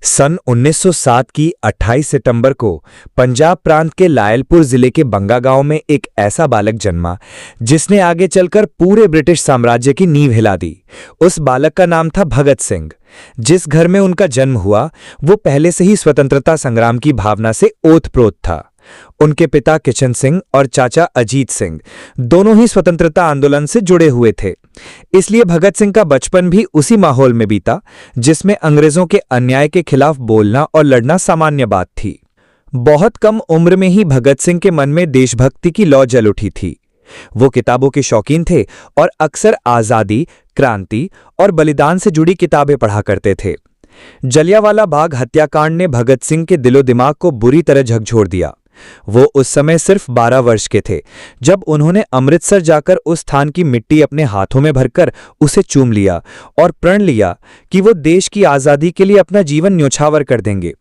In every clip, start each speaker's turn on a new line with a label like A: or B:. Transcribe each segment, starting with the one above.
A: सन 1907 की 28 सितंबर को पंजाब प्रांत के लायलपुर जिले के बंगा गांव में एक ऐसा बालक जन्मा जिसने आगे चलकर पूरे ब्रिटिश साम्राज्य की नींव हिला दी। उस बालक का नाम था भगत सिंह। जिस घर में उनका जन्म हुआ वो पहले से ही स्वतंत्रता संग्राम की भावना से ओतप्रोत था। उनके पिता किशन सिंह और चाचा अजीत सिंह दोनों ही स्वतंत्रता आंदोलन से जुड़े हुए थे। इसलिए भगत सिंह का बचपन भी उसी माहौल में बीता जिसमें अंग्रेजों के अन्याय के खिलाफ बोलना और लड़ना सामान्य बात थी। बहुत कम उम्र में ही भगत सिंह के मन में देशभक्ति की लौ जल उठी थी। वो किताबों के शौकीन थे और अक्सर आजादी, क्रांति और बलिदान से जुड़ी किताबें पढ़ा करते थे। जलियांवाला बाग हत्याकांड ने भगत सिंह के दिलो दिमाग को बुरी तरह झकझोर दिया। वो उस समय सिर्फ 12 वर्ष के थे जब उन्होंने अमृतसर जाकर उस स्थान की मिट्टी अपने हाथों में भरकर उसे चूम लिया और प्रण लिया कि वो देश की आज़ादी के लिए अपना जीवन न्योछावर कर देंगे।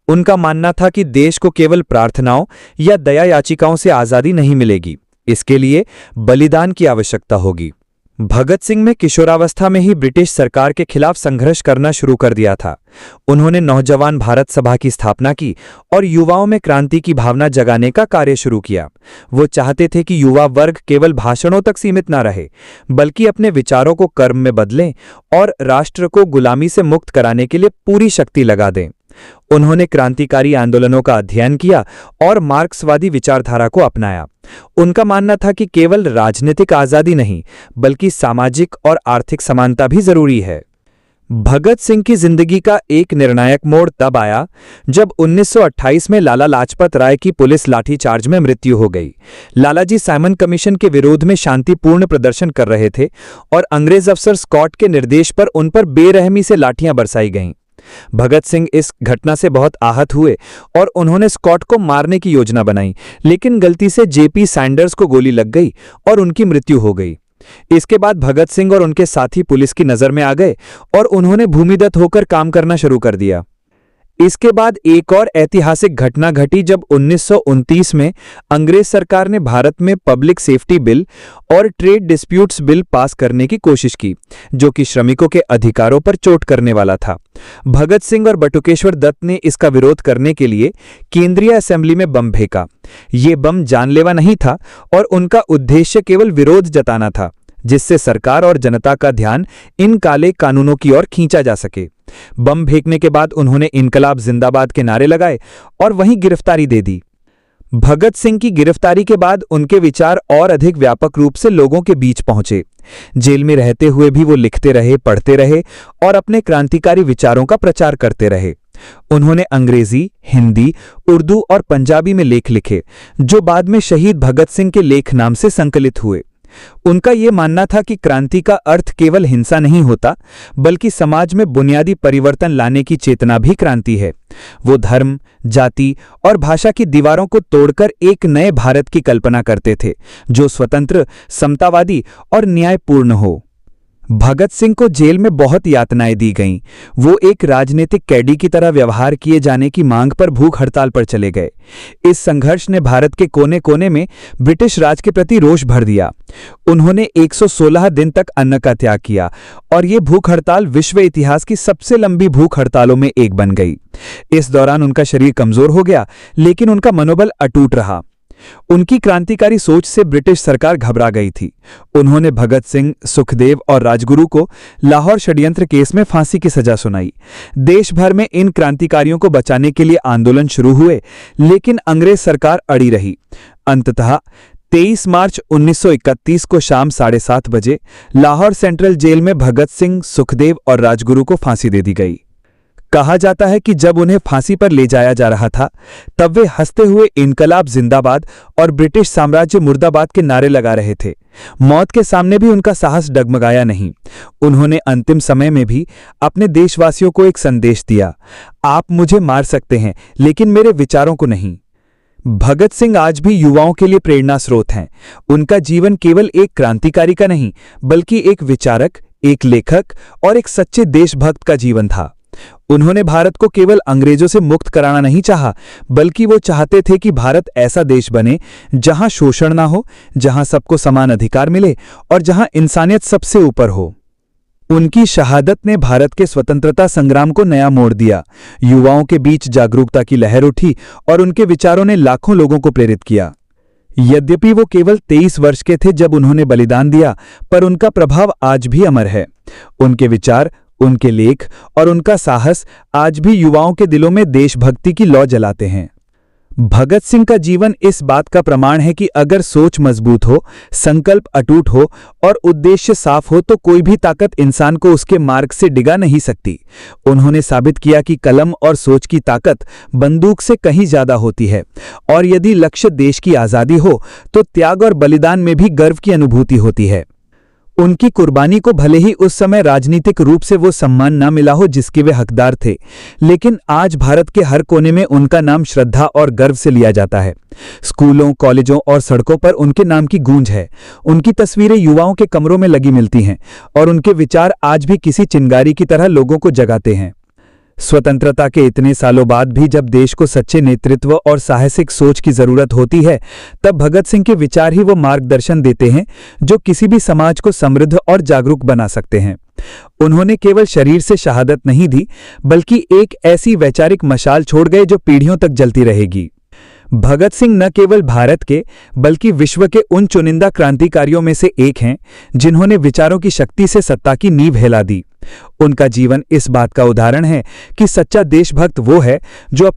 A: उनका मानना था कि देश को केवल प्रार्थनाओं या दया याचिकाओं से आज़ादी नहीं मिलेगी, इसके लिए बलिदान की आवश्यकता होगी। भगत सिंह में किशोरावस्था में ही ब्रिटिश सरकार के खिलाफ संघर्ष करना शुरू कर दिया था। उन्होंने नौजवान भारत सभा की स्थापना की और युवाओं में क्रांति की भावना जगाने का कार्य शुरू किया। वो चाहते थे कि युवा वर्ग केवल भाषणों तक सीमित न रहे, बल्कि अपने विचारों को कर्म में बदलें और राष्ट्र को गुलामी से मुक्त कराने के लिए पूरी शक्ति लगा दें। उन्होंने क्रांतिकारी आंदोलनों का अध्ययन किया और मार्क्सवादी विचारधारा को अपनाया। उनका मानना था कि केवल राजनीतिक आजादी नहीं, बल्कि सामाजिक और आर्थिक समानता भी जरूरी है। भगत सिंह की जिंदगी का एक निर्णायक मोड़ तब आया जब 1928 में लाला लाजपत राय की पुलिस लाठीचार्ज में मृत्यु हो गई। लालाजी साइमन कमीशन के विरोध में शांतिपूर्ण प्रदर्शन कर रहे थे और अंग्रेज अफसर स्कॉट के निर्देश पर उन पर बेरहमी से लाठियां बरसाई गईं। भगत सिंह इस घटना से बहुत आहत हुए और उन्होंने स्कॉट को मारने की योजना बनाई, लेकिन गलती से जेपी सैंडर्स को गोली लग गई और उनकी मृत्यु हो गई। इसके बाद भगत सिंह और उनके साथी पुलिस की नजर में आ गए और उन्होंने भूमिदत्त होकर काम करना शुरू कर दिया। इसके बाद एक और ऐतिहासिक घटना घटी जब 1929 में अंग्रेज सरकार ने भारत में पब्लिक सेफ्टी बिल और ट्रेड डिस्प्यूट्स बिल पास करने की कोशिश की, जो कि श्रमिकों के अधिकारों पर चोट करने वाला था। भगत सिंह और बटुकेश्वर दत्त ने इसका विरोध करने के लिए केंद्रीय असेंबली में बम फेंका। ये बम जानलेवा नहीं था और उनका उद्देश्य केवल विरोध जताना था, जिससे सरकार और जनता का ध्यान इन काले कानूनों की ओर खींचा जा सके। बम फेंकने के बाद उन्होंने इनकलाब जिंदाबाद के नारे लगाए और वहीं गिरफ्तारी दे दी। भगत सिंह की गिरफ्तारी के बाद उनके विचार और अधिक व्यापक रूप से लोगों के बीच पहुंचे। जेल में रहते हुए भी वो लिखते रहे, पढ़ते रहे और अपने क्रांतिकारी विचारों का प्रचार करते रहे। उन्होंने अंग्रेजी, हिंदी, उर्दू और पंजाबी में लेख लिखे, जो बाद में शहीद भगत सिंह के लेख नाम से संकलित हुए। उनका ये मानना था कि क्रांति का अर्थ केवल हिंसा नहीं होता, बल्कि समाज में बुनियादी परिवर्तन लाने की चेतना भी क्रांति है। वो धर्म, जाति और भाषा की दीवारों को तोड़कर एक नए भारत की कल्पना करते थे, जो स्वतंत्र, समतावादी और न्यायपूर्ण हो। भगत सिंह को जेल में बहुत यातनाएं दी गईं। वो एक राजनीतिक कैदी की तरह व्यवहार किए जाने की मांग पर भूख हड़ताल पर चले गए। इस संघर्ष ने भारत के कोने कोने में ब्रिटिश राज के प्रति रोष भर दिया। उन्होंने 116 दिन तक अन्न का त्याग किया और ये भूख हड़ताल विश्व इतिहास की सबसे लंबी भूख हड़तालों में एक बन गई। इस दौरान उनका शरीर कमजोर हो गया, लेकिन उनका मनोबल अटूट रहा। उनकी क्रांतिकारी सोच से ब्रिटिश सरकार घबरा गई थी। उन्होंने भगत सिंह, सुखदेव और राजगुरु को लाहौर षड्यंत्र केस में फांसी की सजा सुनाई। देश भर में इन क्रांतिकारियों को बचाने के लिए आंदोलन शुरू हुए, लेकिन अंग्रेज सरकार अड़ी रही। अंततः 23 मार्च 1931 को शाम 7:30 बजे लाहौर सेंट्रल जेल में भगत सिंह, सुखदेव और राजगुरु को फांसी दे दी गई। कहा जाता है कि जब उन्हें फांसी पर ले जाया जा रहा था, तब वे हंसते हुए इनकलाब जिंदाबाद और ब्रिटिश साम्राज्य मुर्दाबाद के नारे लगा रहे थे। मौत के सामने भी उनका साहस डगमगाया नहीं। उन्होंने अंतिम समय में भी अपने देशवासियों को एक संदेश दिया, आप मुझे मार सकते हैं, लेकिन मेरे विचारों को नहीं। भगत सिंह आज भी युवाओं के लिए प्रेरणा स्रोत हैं। उनका जीवन केवल एक क्रांतिकारी का नहीं, बल्कि एक विचारक, एक लेखक और एक सच्चे देशभक्त का जीवन था। उन्होंने भारत को केवल अंग्रेजों से मुक्त कराना नहीं चाहा, बल्कि वो चाहते थे कि भारत ऐसा देश बने जहां शोषण ना हो, जहां सबको समान अधिकार मिले और जहां इंसानियत सबसे ऊपर हो।
B: उनकी शहादत ने भारत के स्वतंत्रता संग्राम को नया मोड़ दिया। युवाओं के बीच जागरूकता की लहर उठी और उनके विचारों ने लाखों लोगों को प्रेरित किया। यद्यपि वो केवल 23 वर्ष के थे जब उन्होंने बलिदान दिया, पर उनका प्रभाव आज भी अमर है। उनके विचार, उनके लेख और उनका साहस आज भी युवाओं के दिलों में देशभक्ति की लौ जलाते हैं। भगत सिंह का जीवन इस बात का प्रमाण है कि अगर सोच मजबूत हो, संकल्प अटूट हो और उद्देश्य साफ हो तो कोई भी ताकत इंसान को उसके मार्ग से डिगा नहीं सकती। उन्होंने साबित किया कि कलम और सोच की ताकत बंदूक से कहीं ज्यादा होती है, और यदि लक्ष्य देश की आजादी हो तो त्याग और बलिदान में भी गर्व की अनुभूति होती है। उनकी कुर्बानी को भले ही उस समय राजनीतिक रूप से वो सम्मान न मिला हो जिसके वे हकदार थे, लेकिन आज भारत के हर कोने में उनका नाम श्रद्धा और गर्व से लिया जाता है। स्कूलों, कॉलेजों और सड़कों पर उनके नाम की गूंज है। उनकी तस्वीरें युवाओं के कमरों में लगी मिलती हैं और उनके विचार आज भी किसी चिंगारी की तरह लोगों को जगाते हैं। स्वतंत्रता के इतने सालों बाद भी जब देश को सच्चे नेतृत्व और साहसिक सोच की जरूरत होती है, तब भगत सिंह के विचार ही वो मार्गदर्शन देते हैं जो किसी भी समाज को समृद्ध और जागरूक बना सकते हैं। उन्होंने केवल शरीर से शहादत नहीं दी, बल्कि एक ऐसी वैचारिक मशाल छोड़ गए जो पीढ़ियों तक जलती रहेगी। भगत सिंह न केवल भारत के बल्कि विश्व के उन चुनिंदा क्रांतिकारियों में से एक हैं जिन्होंने विचारों की शक्ति से सत्ता की नींव हिला दी। उनका जीवन इस बात का उदाहरण है कि सच्चा देशभक्त वो है जो